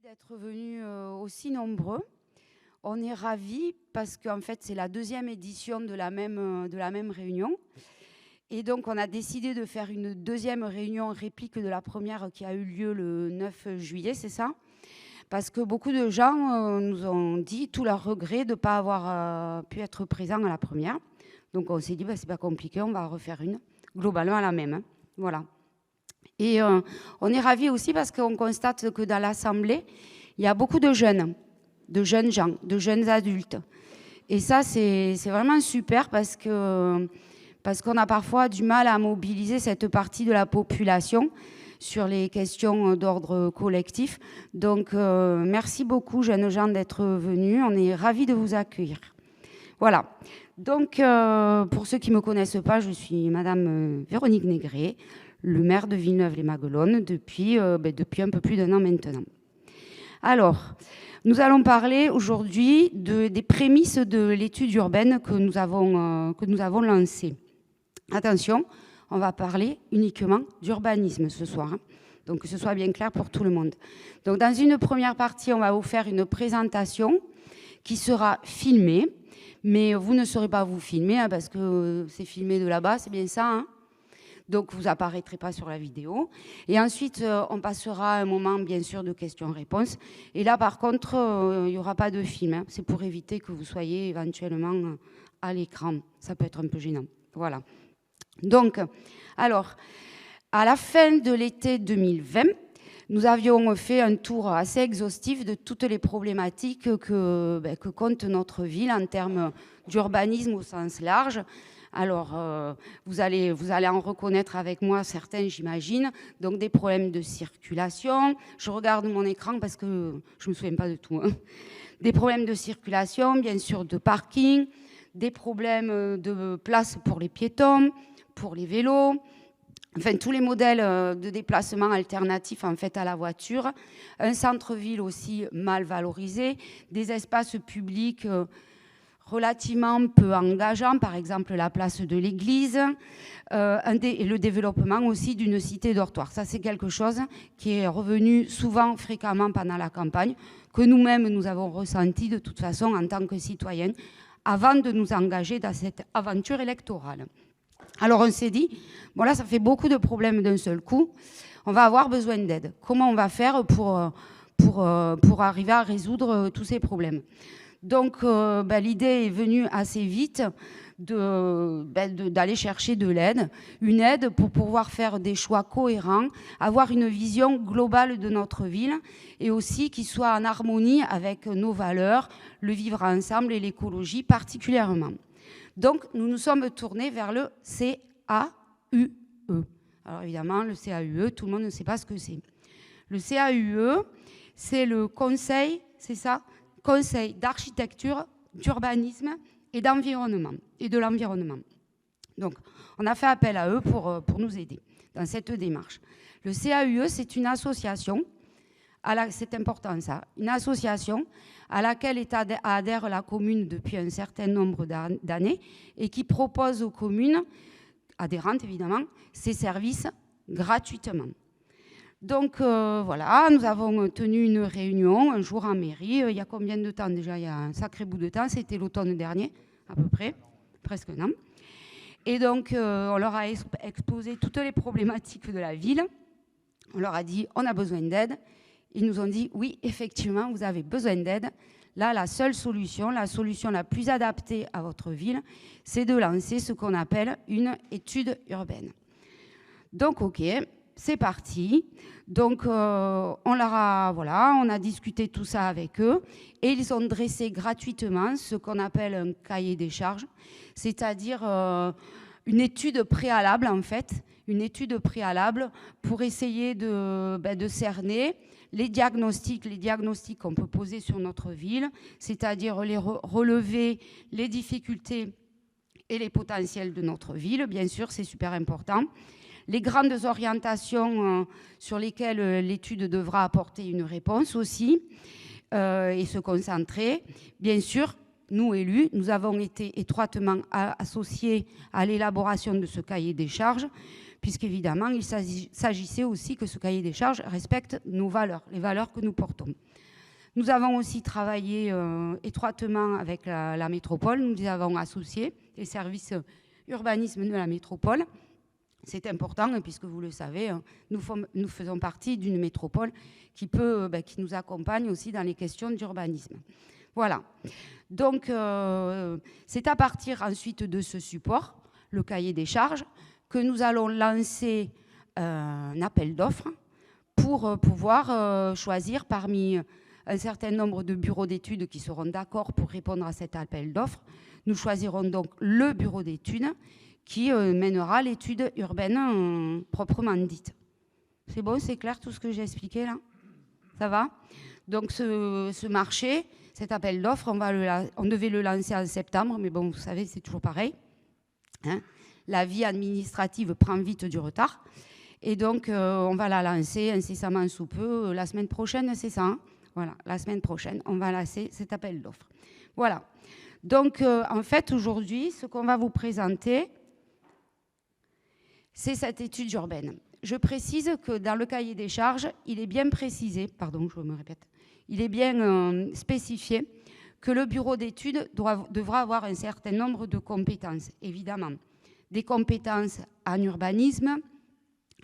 d'être venus aussi nombreux. On est ravis parce qu'en fait, c'est la deuxième édition de la même réunion. Et donc, on a décidé de faire une deuxième réunion réplique de la première qui a eu lieu le 9 juillet, c'est ça? Parce que beaucoup de gens nous ont dit tout leur regret de ne pas avoir pu être présents à la première. Donc, on s'est dit, c'est pas compliqué, on va refaire une, globalement la même. Hein. Voilà. Et on est ravis aussi parce qu'on constate que dans l'Assemblée, il y a beaucoup de jeunes gens, de jeunes adultes. Et ça, c'est vraiment super parce qu'on a parfois du mal à mobiliser cette partie de la population sur les questions d'ordre collectif. Donc, merci beaucoup, jeunes gens, d'être venus. On est ravis de vous accueillir. Voilà. Donc, pour ceux qui ne me connaissent pas, je suis Madame Véronique Négret, le maire de Villeneuve-les-Maguelones depuis un peu plus d'1 an maintenant. Alors, nous allons parler aujourd'hui des prémices de l'étude urbaine que nous avons lancée. Attention, on va parler uniquement d'urbanisme ce soir, hein. Donc que ce soit bien clair pour tout le monde. Donc dans une première partie, on va vous faire une présentation qui sera filmée, mais vous ne saurez pas vous filmer hein, parce que c'est filmé de là-bas, c'est bien ça, hein. Donc, vous apparaîtrez pas sur la vidéo. Et ensuite, on passera un moment, bien sûr, de questions-réponses. Et là, par contre, il n'y aura pas de film. Hein. C'est pour éviter que vous soyez éventuellement à l'écran. Ça peut être un peu gênant. Voilà. Donc, alors, à la fin de l'été 2020, nous avions fait un tour assez exhaustif de toutes les problématiques que compte notre ville en termes d'urbanisme au sens large. Alors, vous allez en reconnaître avec moi certains, j'imagine. Donc, des problèmes de circulation. Je regarde mon écran parce que je ne me souviens pas de tout. Hein. Des problèmes de circulation, bien sûr, de parking. Des problèmes de place pour les piétons, pour les vélos. Enfin, tous les modèles de déplacement alternatifs en fait, à la voiture. Un centre-ville aussi mal valorisé. Des espaces publics relativement peu engageant, par exemple la place de l'église, et le développement aussi d'une cité dortoir. Ça, c'est quelque chose qui est revenu souvent, fréquemment pendant la campagne, que nous-mêmes, nous avons ressenti de toute façon en tant que citoyens, avant de nous engager dans cette aventure électorale. Alors, on s'est dit, bon là, ça fait beaucoup de problèmes d'un seul coup, on va avoir besoin d'aide. Comment on va faire pour arriver à résoudre tous ces problèmes ? Donc, l'idée est venue assez vite d'aller chercher de l'aide, une aide pour pouvoir faire des choix cohérents, avoir une vision globale de notre ville et aussi qui soit en harmonie avec nos valeurs, le vivre ensemble et l'écologie particulièrement. Donc, nous nous sommes tournés vers le CAUE. Alors évidemment, le CAUE, tout le monde ne sait pas ce que c'est. Le CAUE, c'est le conseil, c'est ça ? Conseil d'architecture, d'urbanisme et d'environnement et de l'environnement. Donc, on a fait appel à eux pour nous aider dans cette démarche. Le CAUE, c'est une association, c'est important ça, une association à laquelle adhère la commune depuis un certain nombre d'années et qui propose aux communes, adhérentes évidemment, ces services gratuitement. Donc voilà, nous avons tenu une réunion un jour en mairie. Il y a combien de temps déjà ? Il y a un sacré bout de temps. C'était l'automne dernier, à peu près, presque un an. Et donc, on leur a exposé toutes les problématiques de la ville. On leur a dit, on a besoin d'aide. Ils nous ont dit, oui, effectivement, vous avez besoin d'aide. Là, la seule solution, la solution la plus adaptée à votre ville, c'est de lancer ce qu'on appelle une étude urbaine. Donc, OK. C'est parti. Donc, on a discuté tout ça avec eux et ils ont dressé gratuitement ce qu'on appelle un cahier des charges, c'est-à-dire une étude préalable en fait, une étude préalable pour essayer de cerner les diagnostics qu'on peut poser sur notre ville, c'est-à-dire relever les difficultés et les potentiels de notre ville, bien sûr, c'est super important. Les grandes orientations sur lesquelles l'étude devra apporter une réponse aussi et se concentrer. Bien sûr, nous, élus, nous avons été étroitement associés à l'élaboration de ce cahier des charges puisqu'évidemment, il s'agissait aussi que ce cahier des charges respecte nos valeurs, les valeurs que nous portons. Nous avons aussi travaillé étroitement avec la métropole. Nous avons associé les services urbanisme de la métropole. C'est important, puisque vous le savez, nous faisons partie d'une métropole qui nous accompagne aussi dans les questions d'urbanisme. Voilà. Donc, c'est à partir ensuite de ce support, le cahier des charges, que nous allons lancer un appel d'offres pour pouvoir choisir parmi un certain nombre de bureaux d'études qui seront d'accord pour répondre à cet appel d'offres. Nous choisirons donc le bureau d'études qui mènera l'étude urbaine proprement dite. C'est bon, c'est clair tout ce que j'ai expliqué là? Ça va? Donc ce marché, cet appel d'offres, on devait le lancer en septembre, mais bon, vous savez, c'est toujours pareil. Hein, la vie administrative prend vite du retard. Et donc, on va la lancer incessamment sous peu. La semaine prochaine, c'est ça, hein? Voilà, la semaine prochaine, on va lancer cet appel d'offres. Voilà. Donc, en fait, aujourd'hui, ce qu'on va vous présenter, c'est cette étude urbaine. Je précise que dans le cahier des charges, il est bien précisé, pardon, je me répète, il est bien spécifié que le bureau d'études devra avoir un certain nombre de compétences, évidemment. Des compétences en urbanisme,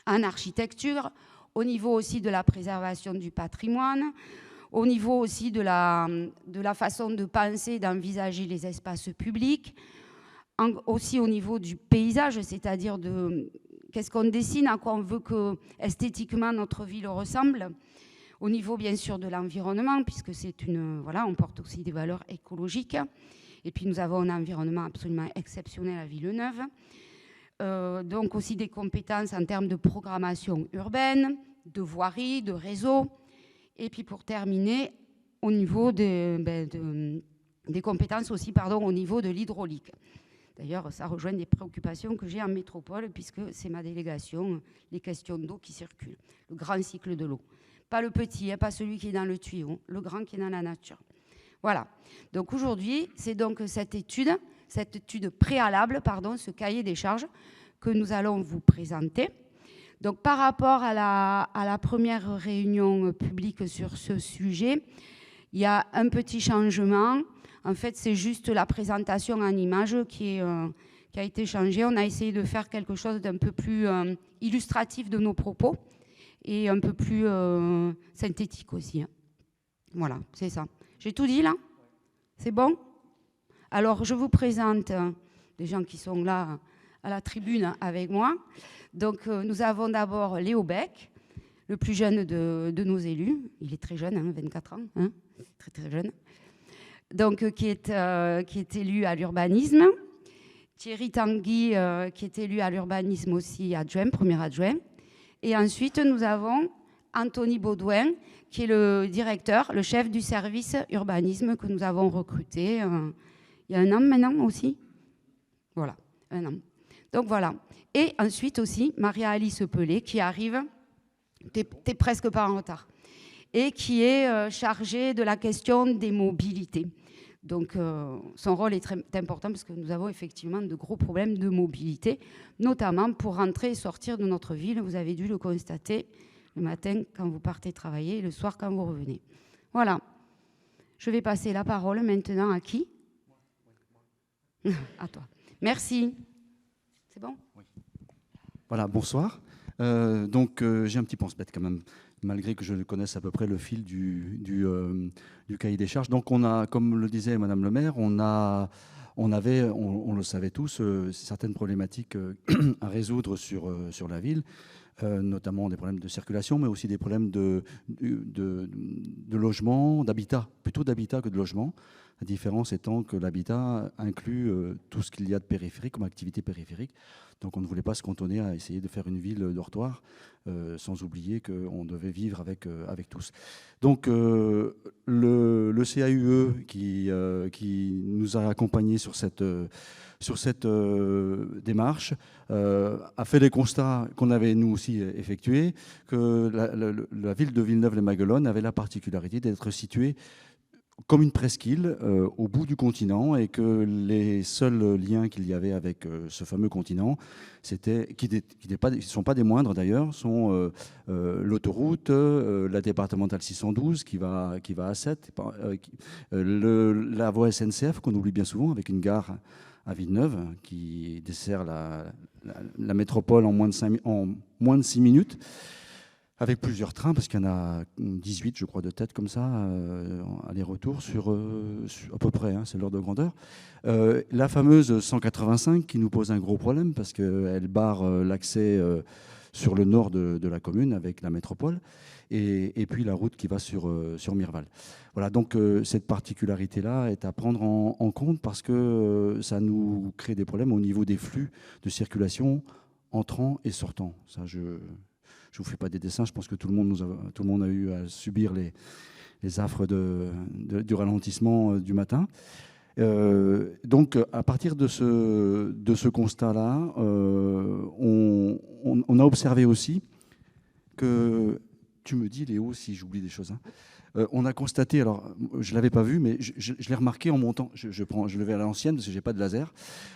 en architecture, au niveau aussi de la préservation du patrimoine, au niveau aussi de la façon de penser, d'envisager les espaces publics, aussi au niveau du paysage, c'est-à-dire de qu'est-ce qu'on dessine, à quoi on veut que esthétiquement notre ville ressemble, au niveau bien sûr de l'environnement, puisque on porte aussi des valeurs écologiques, et puis nous avons un environnement absolument exceptionnel à Villeneuve, donc aussi des compétences en termes de programmation urbaine, de voirie, de réseau. Et puis pour terminer, au niveau des compétences aussi, au niveau de l'hydraulique. D'ailleurs, ça rejoint des préoccupations que j'ai en métropole, puisque c'est ma délégation, les questions d'eau qui circulent, le grand cycle de l'eau. Pas le petit, pas celui qui est dans le tuyau, le grand qui est dans la nature. Voilà. Donc aujourd'hui, c'est donc cette étude préalable, ce cahier des charges, que nous allons vous présenter. Donc, par rapport à la première réunion publique sur ce sujet, il y a un petit changement. En fait, c'est juste la présentation en images qui a été changée. On a essayé de faire quelque chose d'un peu plus illustratif de nos propos et un peu plus synthétique aussi. Hein. Voilà, c'est ça. J'ai tout dit là? C'est bon? Alors, je vous présente les gens qui sont là à la tribune avec moi. Donc, nous avons d'abord Léo Beck, le plus jeune de nos élus. Il est très jeune, 24 ans, très très jeune. Donc, qui est élu à l'urbanisme. Thierry Tanguy, qui est élu à l'urbanisme aussi adjoint, premier adjoint. Et ensuite, nous avons Anthony Baudouin, qui est le directeur, le chef du service urbanisme que nous avons recruté il y a un an maintenant aussi. Voilà, un an. Donc voilà. Et ensuite aussi, Maria-Alice Pelé, qui arrive, t'es presque pas en retard, et qui est chargée de la question des mobilités. Donc son rôle est très important parce que nous avons effectivement de gros problèmes de mobilité, notamment pour rentrer et sortir de notre ville. Vous avez dû le constater le matin quand vous partez travailler et le soir quand vous revenez. Voilà. Je vais passer la parole maintenant à qui? À toi. Merci. C'est bon? Oui. Voilà, bonsoir. J'ai un petit pense-bête quand même, malgré que je connaisse à peu près le fil du cahier des charges. Donc on a, comme le disait Madame le maire, on le savait tous, certaines problématiques à résoudre sur la ville, notamment des problèmes de circulation, mais aussi des problèmes de logement, d'habitat, plutôt d'habitat que de logement. La différence étant que l'habitat inclut tout ce qu'il y a de périphérique comme activité périphérique. Donc on ne voulait pas se cantonner à essayer de faire une ville dortoir, sans oublier qu'on devait vivre avec tous. Donc le CAUE qui nous a accompagnés sur cette démarche a fait les constats qu'on avait nous aussi effectués, que la ville de Villeneuve-les-Maguelones avait la particularité d'être située comme une presqu'île au bout du continent, et que les seuls liens qu'il y avait avec ce fameux continent, qui ne sont pas des moindres d'ailleurs, sont l'autoroute, la départementale 612 qui va à 7, la voie SNCF qu'on oublie bien souvent, avec une gare à Villeneuve qui dessert la métropole en moins de 6 minutes. Avec plusieurs trains, parce qu'il y en a 18, je crois, de tête comme ça, aller-retour sur à peu près, hein, c'est l'ordre de grandeur. La fameuse 185 qui nous pose un gros problème, parce qu'elle barre l'accès sur le nord de la commune avec la métropole, et puis la route qui va sur Mirval. Voilà, donc cette particularité-là est à prendre en compte, parce que ça nous crée des problèmes au niveau des flux de circulation entrant et sortant. Ça, je ne vous fais pas des dessins, je pense que tout le monde a eu à subir les affres du ralentissement du matin. Donc, à partir de ce constat-là, on a observé aussi que, tu me dis Léo si j'oublie des choses, hein, on a constaté, alors je ne l'avais pas vu, mais je l'ai remarqué en montant, je le vais à l'ancienne parce que je n'ai pas de laser,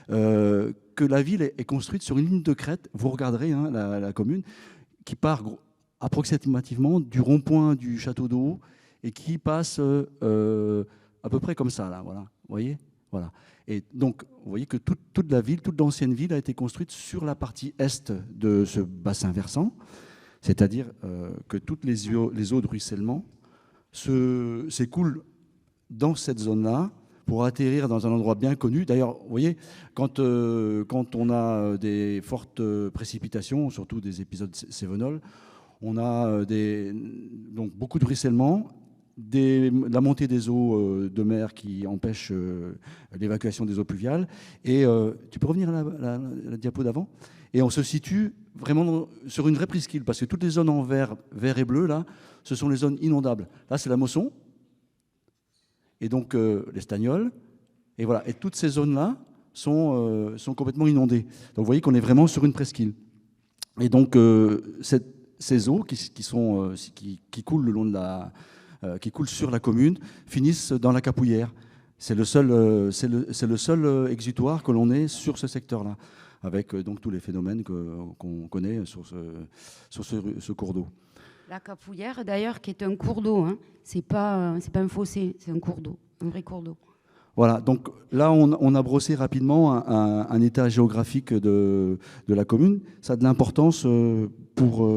que la ville est construite sur une ligne de crête. Vous regarderez, hein, la commune, qui part approximativement du rond-point du château d'eau et qui passe à peu près comme ça, là, voilà. Vous voyez, voilà. Et donc, vous voyez que toute la ville, toute l'ancienne ville a été construite sur la partie est de ce bassin versant, c'est-à-dire que toutes les eaux de ruissellement s'écoulent dans cette zone-là pour atterrir dans un endroit bien connu. D'ailleurs, vous voyez, quand on a des fortes précipitations, surtout des épisodes cévenols, on a donc beaucoup de ruissellement, la montée des eaux de mer qui empêche l'évacuation des eaux pluviales. Et tu peux revenir à la diapo d'avant ? Et on se situe vraiment sur une vraie presqu'île, parce que toutes les zones en vert et bleu, là, ce sont les zones inondables. Là, c'est la Mosson, et donc l'Estagnol. Et voilà. Et toutes ces zones-là sont complètement inondées. Donc vous voyez qu'on est vraiment sur une presqu'île. Et donc ces eaux qui coulent le long qui coulent sur la commune finissent dans la Capouillère. C'est le seul exutoire que l'on ait sur ce secteur-là, avec donc tous les phénomènes qu'on connaît sur ce cours d'eau. La Capouillère, d'ailleurs, qui est un cours d'eau, hein. C'est pas un fossé, c'est un cours d'eau, un vrai cours d'eau. Voilà, donc là, on a brossé rapidement un état géographique de la commune. Ça a de l'importance pour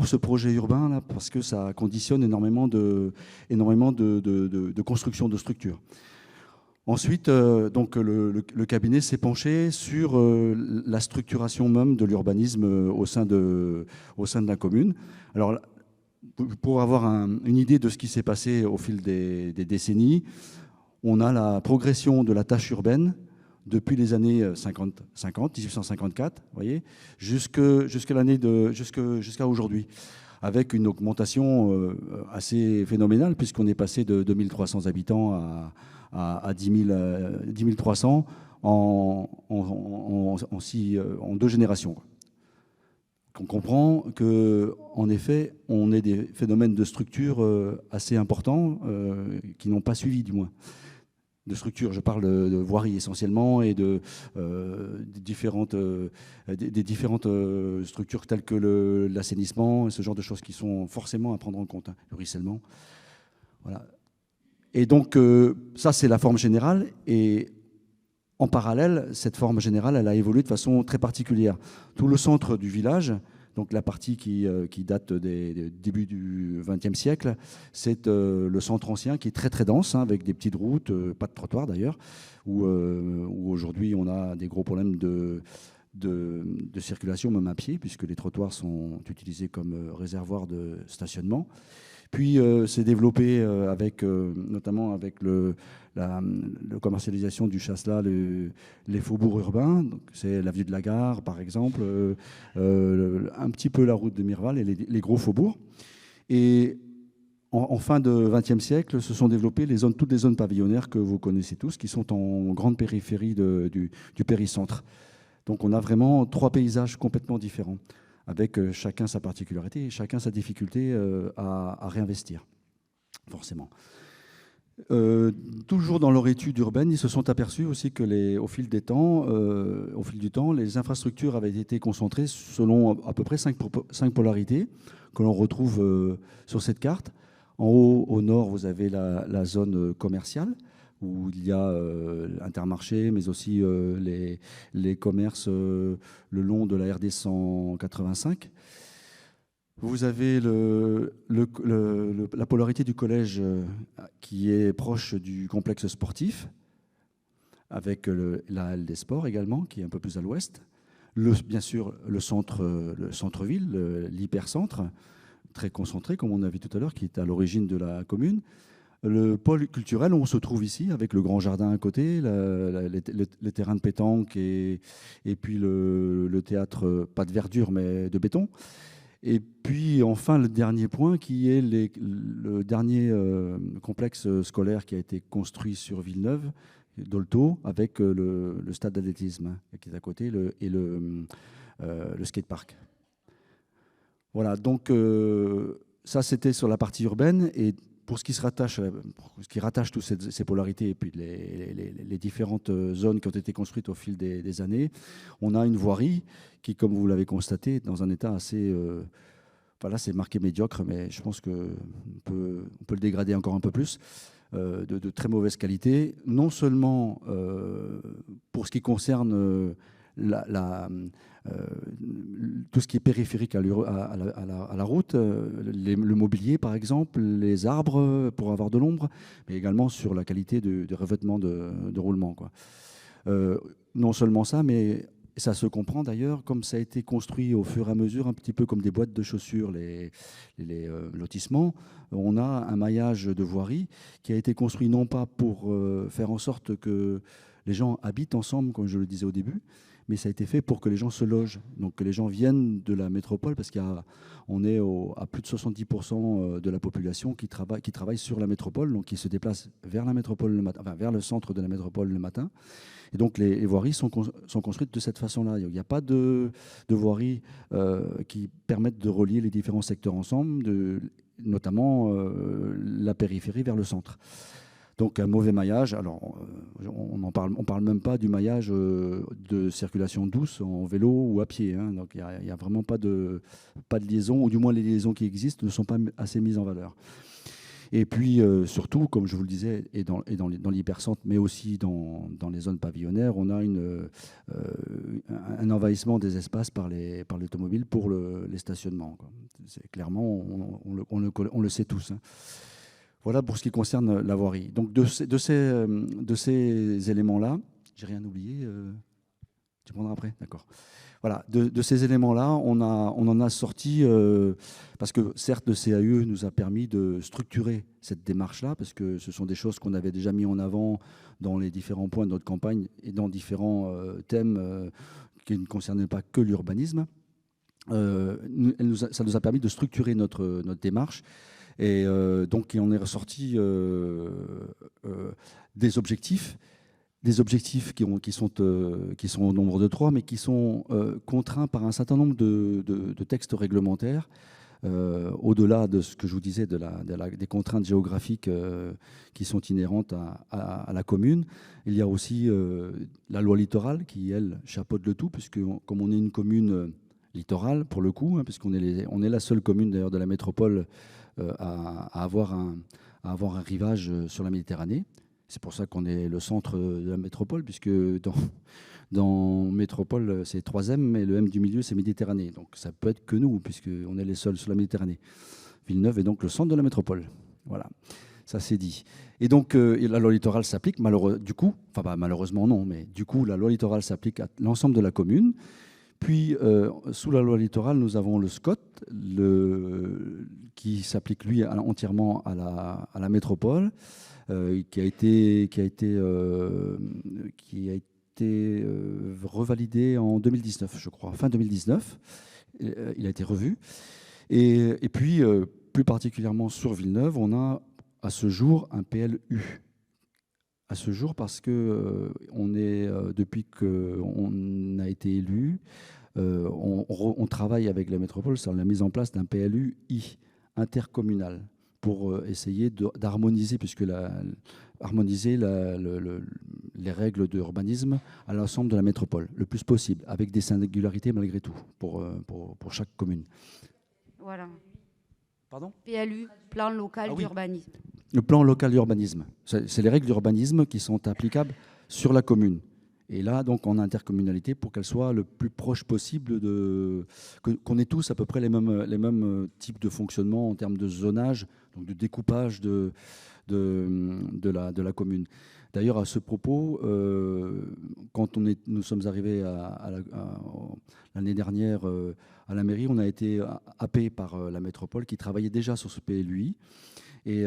ce projet urbain, là, parce que ça conditionne énormément de construction de structures. Ensuite, donc le cabinet s'est penché sur la structuration même de l'urbanisme au sein de la commune. Alors, pour avoir une idée de ce qui s'est passé au fil des décennies, on a la progression de la tâche urbaine depuis les années 1854, vous voyez, jusqu'à aujourd'hui, avec une augmentation assez phénoménale, puisqu'on est passé de 2300 habitants à 10 300 en 2 générations. On comprend qu'en effet, on a des phénomènes de structure assez importants qui n'ont pas suivi, du moins. De structure, je parle de voirie essentiellement, et des différentes structures telles que l'assainissement, et ce genre de choses qui sont forcément à prendre en compte, hein, le ruissellement. Voilà. Et donc, ça, c'est la forme générale. Et en parallèle, cette forme générale, elle a évolué de façon très particulière. Tout le centre du village, donc la partie qui date des débuts du XXe siècle, c'est le centre ancien qui est très très dense, hein, avec des petites routes, pas de trottoirs d'ailleurs, où aujourd'hui on a des gros problèmes de circulation, même à pied, puisque les trottoirs sont utilisés comme réservoir de stationnement. Puis c'est développé notamment avec la commercialisation du Chasselas, les faubourgs urbains. Donc, c'est l'avenue de la Gare, par exemple, un petit peu la route de Mirval et les gros faubourgs. Et en fin de XXe siècle, se sont développées toutes les zones pavillonnaires que vous connaissez tous, qui sont en grande périphérie du péricentre. Donc on a vraiment 3 paysages complètement différents, avec chacun sa particularité et chacun sa difficulté à réinvestir, forcément. Toujours dans leur étude urbaine, ils se sont aperçus aussi que au fil du temps, les infrastructures avaient été concentrées selon à peu près cinq polarités que l'on retrouve sur cette carte. En haut, au nord, vous avez la zone commerciale, où il y a Intermarché, mais aussi les commerces le long de la RD 185. Vous avez la polarité du collège qui est proche du complexe sportif, avec la halle des sports également, qui est un peu plus à l'ouest. Bien sûr, le centre-ville, l'hypercentre, très concentré, comme on a vu tout à l'heure, qui est à l'origine de la commune. Le pôle culturel, on se trouve ici, avec le grand jardin à côté, les terrains de pétanque et puis le théâtre, pas de verdure, mais de béton. Et puis enfin, le dernier point, qui est le dernier complexe scolaire qui a été construit sur Villeneuve, Dolto, avec le stade d'athlétisme qui est à côté et le skatepark. Voilà, donc ça c'était sur la partie urbaine. Et pour ce qui rattache toutes ces polarités et puis les différentes zones qui ont été construites au fil des années, on a une voirie qui, comme vous l'avez constaté, est dans un état assez... Voilà, c'est marqué médiocre, mais je pense qu'on peut le dégrader encore un peu plus, de très mauvaise qualité. Non seulement pour ce qui concerne tout ce qui est périphérique à la route, le mobilier par exemple, les arbres pour avoir de l'ombre, mais également sur la qualité de revêtement de roulement, quoi. Non seulement ça, mais ça se comprend d'ailleurs, comme ça a été construit au fur et à mesure, un petit peu comme des boîtes de chaussures, les lotissements. On a un maillage de voirie qui a été construit non pas pour faire en sorte que les gens habitent ensemble, comme je le disais au début, mais ça a été fait pour que les gens se logent, donc que les gens viennent de la métropole, parce qu'on est à plus de 70% de la population qui travaille sur la métropole, donc qui se déplace vers la métropole le matin, enfin vers le centre de la métropole le matin. Et donc les voiries sont construites de cette façon-là. Il n'y a pas de voiries qui permettent de relier les différents secteurs ensemble, notamment la périphérie vers le centre. Donc un mauvais maillage. Alors on parle même pas du maillage de circulation douce en vélo ou à pied, hein. Donc il n'y a vraiment pas de liaison, ou du moins les liaisons qui existent ne sont pas assez mises en valeur. Et puis surtout, comme je vous le disais, et dans l'hypercentre, mais aussi dans les zones pavillonnaires, on a un envahissement des espaces par l'automobile pour les stationnements, quoi. Clairement, on le sait tous, hein. Voilà pour ce qui concerne la voirie. Donc de ces éléments-là, j'ai rien oublié. Tu prendras après, d'accord. Voilà, de ces éléments-là, on en a sorti, parce que certes, le CAUE nous a permis de structurer cette démarche-là, parce que ce sont des choses qu'on avait déjà mis en avant dans les différents points de notre campagne et dans différents thèmes qui ne concernaient pas que l'urbanisme. Ça nous a permis de structurer notre démarche. Et donc, il en est ressorti des objectifs qui sont au nombre de 3, mais qui sont contraints par un certain nombre de textes réglementaires, au-delà de ce que je vous disais des contraintes géographiques qui sont inhérentes à la commune. Il y a aussi la loi littorale qui, elle, chapeaute le tout, puisque comme on est une commune littorale, pour le coup, hein, puisqu'on est la seule commune d'ailleurs de la métropole à avoir un rivage sur la Méditerranée. C'est pour ça qu'on est le centre de la métropole, puisque dans métropole, c'est 3 M, mais le M du milieu, c'est Méditerranée. Donc ça peut être que nous, puisqu'on est les seuls sur la Méditerranée. Villeneuve est donc le centre de la métropole. Voilà, ça c'est dit. Et donc la loi littorale s'applique, malheureusement non, mais du coup, la loi littorale s'applique à l'ensemble de la commune. Puis, sous la loi littorale, nous avons le SCOT, qui s'applique, lui, entièrement à la métropole, qui a été revalidé en 2019, je crois, fin 2019. Il a été revu. Et puis, plus particulièrement sur Villeneuve, on a à ce jour un PLU. À ce jour, parce que depuis qu'on a été élu, on travaille avec la métropole sur la mise en place d'un PLUI intercommunal pour essayer d'harmoniser, harmoniser les règles d'urbanisme à l'ensemble de la métropole, le plus possible, avec des singularités malgré tout, pour chaque commune. Voilà. Pardon ? PLU, plan local d'urbanisme. Le plan local d'urbanisme. C'est les règles d'urbanisme qui sont applicables sur la commune. Et là, donc, en intercommunalité, pour qu'elle soit le plus proche possible qu'on ait tous à peu près les mêmes types de fonctionnement en termes de zonage, donc de découpage de la commune. D'ailleurs, à ce propos, quand nous sommes arrivés l'année dernière à la mairie, on a été happé par la métropole qui travaillait déjà sur ce PLUI. Et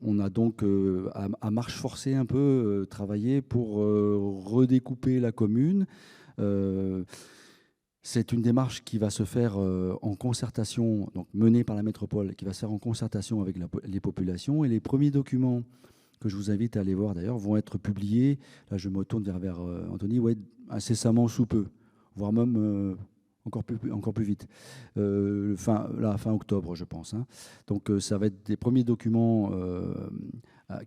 on a donc, à marche forcée un peu, travaillé pour redécouper la commune. C'est une démarche qui va se faire en concertation, donc menée par la métropole, qui va se faire en concertation avec les populations. Et les premiers documents que je vous invite à aller voir d'ailleurs vont être publiés, là je me tourne vers Anthony, incessamment sous peu, voire même encore plus vite, fin octobre, je pense. Hein. Donc ça va être des premiers documents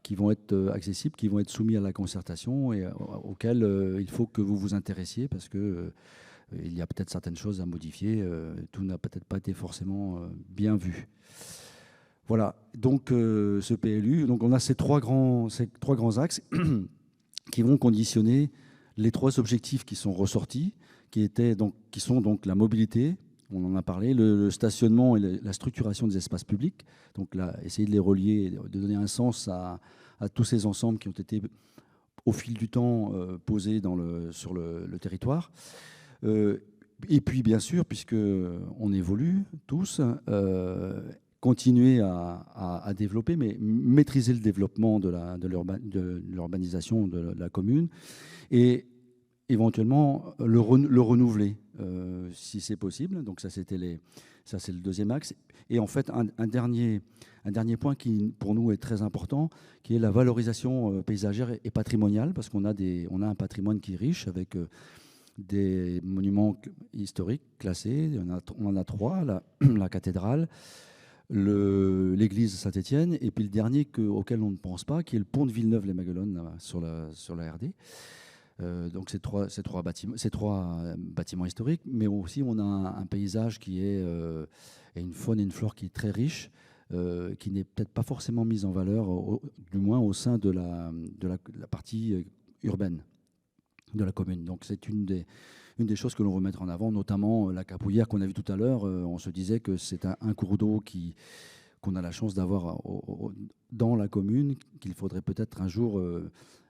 qui vont être accessibles, qui vont être soumis à la concertation et auxquels il faut que vous vous intéressiez parce que il y a peut-être certaines choses à modifier. Tout n'a peut-être pas été forcément bien vu. Voilà, donc ce PLU, donc on a ces trois grands axes qui vont conditionner les trois objectifs qui sont ressortis, qui sont donc la mobilité, on en a parlé, le stationnement et la structuration des espaces publics. Donc là, essayer de les relier, de donner un sens à tous ces ensembles qui ont été au fil du temps posés sur le territoire. Et puis, bien sûr, puisqu'on évolue tous, continuer à développer, mais maîtriser le développement de l'urbanisation de la commune et éventuellement le renouveler si c'est possible. Donc ça, c'est le deuxième axe. Et en fait, un dernier point qui, pour nous, est très important, qui est la valorisation paysagère et patrimoniale, parce qu'on a un patrimoine qui est riche avec des monuments historiques classés. On en a trois, la cathédrale, l'église Saint-Étienne, et puis le dernier auquel on ne pense pas, qui est le pont de Villeneuve-les-Maguelones sur la RD. Donc ces trois bâtiments historiques, mais aussi on a un paysage qui est et une faune et une flore qui est très riche, qui n'est peut-être pas forcément mise en valeur, du moins au sein de la partie urbaine de la commune. Donc c'est une des choses que l'on veut mettre en avant, notamment la Capoulière qu'on a vue tout à l'heure. On se disait que c'est un cours d'eau qu'on a la chance d'avoir dans la commune, qu'il faudrait peut-être un jour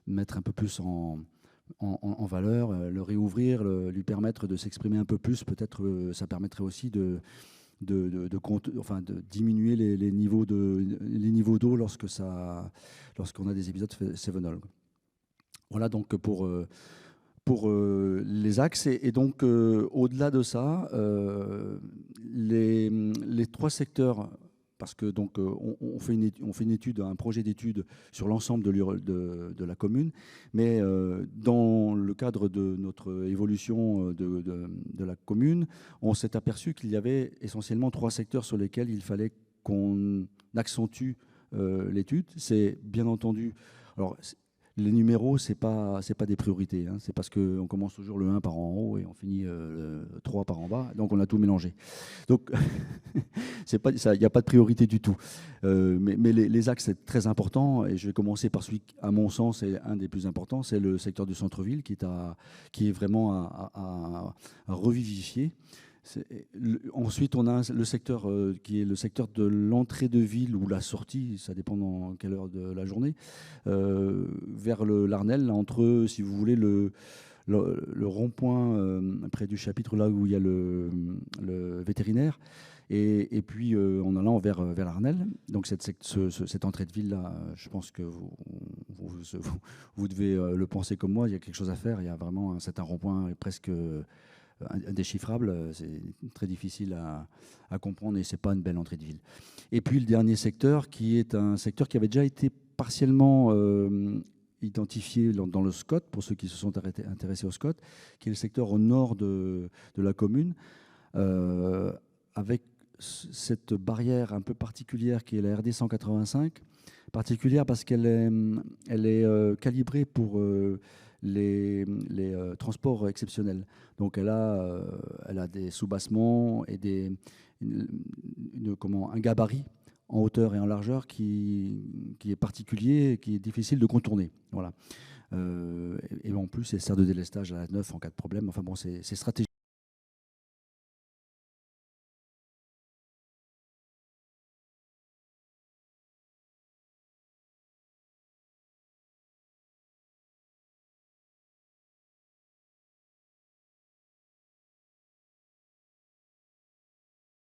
mettre un peu plus en valeur, le réouvrir, lui permettre de s'exprimer un peu plus. Peut-être ça permettrait aussi de diminuer les niveaux d'eau lorsqu'on a des épisodes cévenols. Voilà donc pour les axes. Et donc, au-delà de ça, les trois secteurs, parce que donc, on fait une étude, un projet d'étude sur l'ensemble de la commune, mais dans le cadre de notre évolution de la commune, on s'est aperçu qu'il y avait essentiellement trois secteurs sur lesquels il fallait qu'on accentue l'étude. C'est bien entendu... Alors, les numéros, c'est pas des priorités. Hein. C'est parce qu'on commence toujours le 1 par en haut et on finit le 3 par en bas. Donc, on a tout mélangé. Donc, il n'y a pas de priorité du tout. Mais les axes, c'est très important. Et je vais commencer par celui, à mon sens, est un des plus importants. C'est le secteur du centre-ville qui est vraiment à revivifier. Ensuite, on a le secteur qui est le secteur de l'entrée de ville ou la sortie, ça dépend dans quelle heure de la journée, vers l'Arnel, entre, si vous voulez, le rond-point près du chapitre, là où il y a le vétérinaire, et puis en allant vers l'Arnel. Donc cette entrée de ville-là, je pense que vous devez le penser comme moi, il y a quelque chose à faire, il y a vraiment un rond-point presque... indéchiffrable, c'est très difficile à comprendre et c'est pas une belle entrée de ville. Et puis le dernier secteur, qui est un secteur qui avait déjà été partiellement identifié dans le SCOT, pour ceux qui se sont intéressés au SCOT, qui est le secteur au nord de la commune, avec cette barrière un peu particulière qui est la RD 185, particulière parce qu'elle est calibrée pour les transports exceptionnels. Donc elle a des soubassements et un gabarit en hauteur et en largeur qui est particulier et qui est difficile de contourner. Voilà. Et en plus, elle sert de délestage à la 9 en cas de problème. Enfin bon, c'est stratégique.